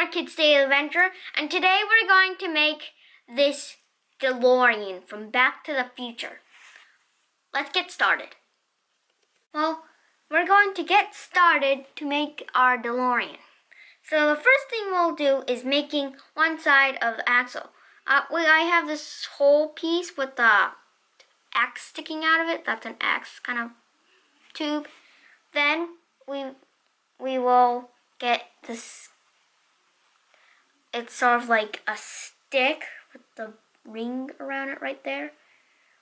more Kids Day Adventure, and today we're going to make this DeLorean from Back to the Future. Let's get started. Well, we're going to get started to make our DeLorean. So the first thing we'll do is making one side of the axle. I have this whole piece with the axe sticking out of it. That's an axe kind of tube. Then we will get this. It's sort of like a stick with the ring around it right there.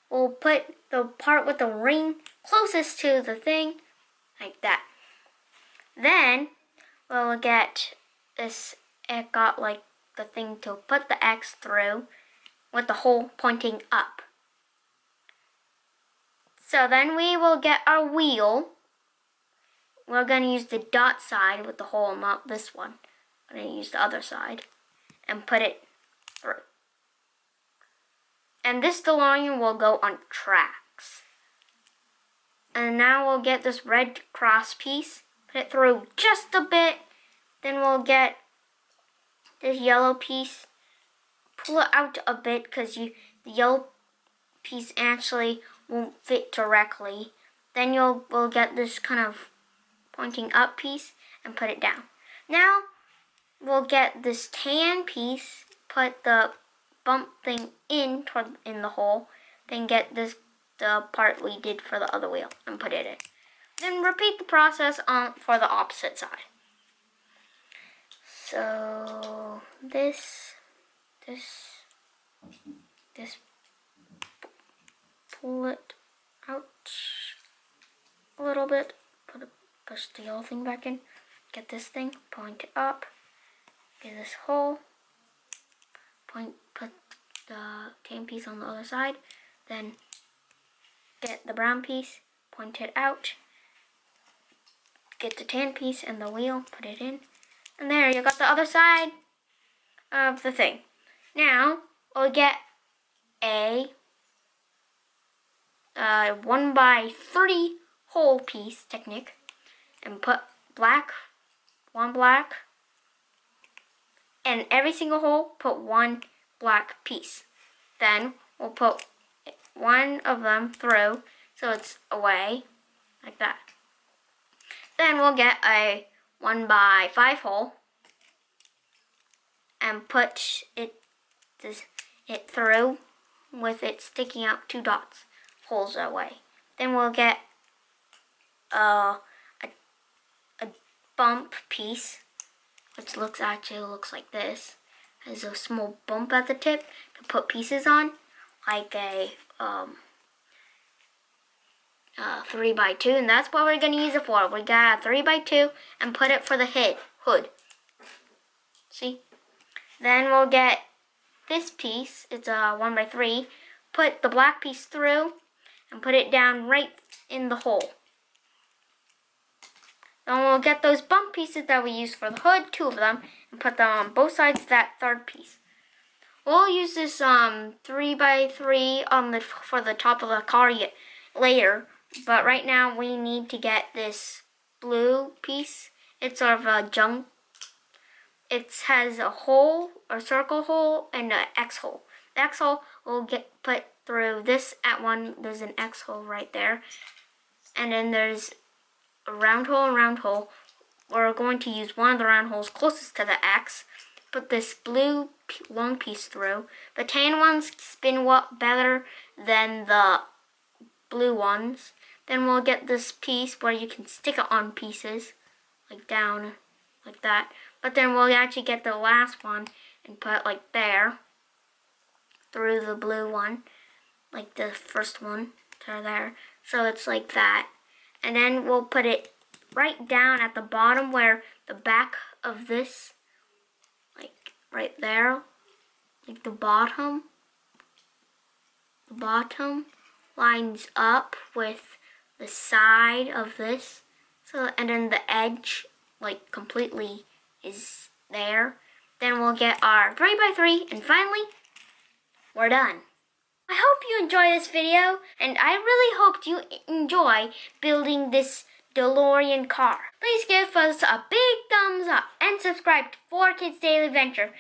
We'll put the part with the ring closest to the thing, like that. Then we'll get this, it got like the thing to put the X through with the hole pointing up. So then we will get our wheel. We're going to use the dot side with the hole, not this one. I'm going to use the other side and put it through. And this DeLorean will go on tracks. And now we'll get this red cross piece, put it through just a bit. Then we'll get this yellow piece, pull it out a bit because the yellow piece actually won't fit directly. Then we'll get this kind of pointing up piece and put it down. Now we'll get this tan piece, put the bump thing in the hole, then get the part we did for the other wheel and put it in. Then repeat the process for the opposite side. So this, pull it out a little bit, push the yellow thing back in, get this thing, point it up, get this hole, put the tan piece on the other side, then get the brown piece, point it out, get the tan piece and the wheel, put it in, and there you got the other side of the thing. Now we'll get a 1x3 hole piece technique and put one black, and every single hole put one black piece. Then we'll put one of them through so it's away, like that. Then we'll get a 1x5 hole and put it through with it sticking out 2 dots, holes away. Then we'll get a bump piece, which actually looks like this. Has a small bump at the tip to put pieces on, like a 3x2, and that's what we're going to use it for. We got a 3x2 and put it for the hood. See? Then we'll get this piece. It's a 1x3. Put the black piece through and put it down right in the hole. Then we'll get those bump pieces that we used for the hood, 2 of them, and put them on both sides of that third piece. We'll use this 3x3 for the top of the car later, but right now we need to get this blue piece. It's sort of a junk. It has a hole, a circle hole, and an X hole. The X hole will get put through this at one. There's an X hole right there, and then there's a round hole. We're going to use one of the round holes closest to the X. Put this blue long piece through. The tan ones spin better than the blue ones. Then we'll get this piece where you can stick it on pieces, like down, like that. But then we'll actually get the last one and put it like there, through the blue one, like the first one to there. So it's like that. And then we'll put it right down at the bottom where the back of this, like right there, like the bottom lines up with the side of this. So, and then the edge like completely is there. Then we'll get our 3x3, and finally, we're done. I hope you enjoy this video, and I really hope you enjoy building this DeLorean car. Please give us a big thumbs thumbs up and subscribe to 4Kids Daily Adventure.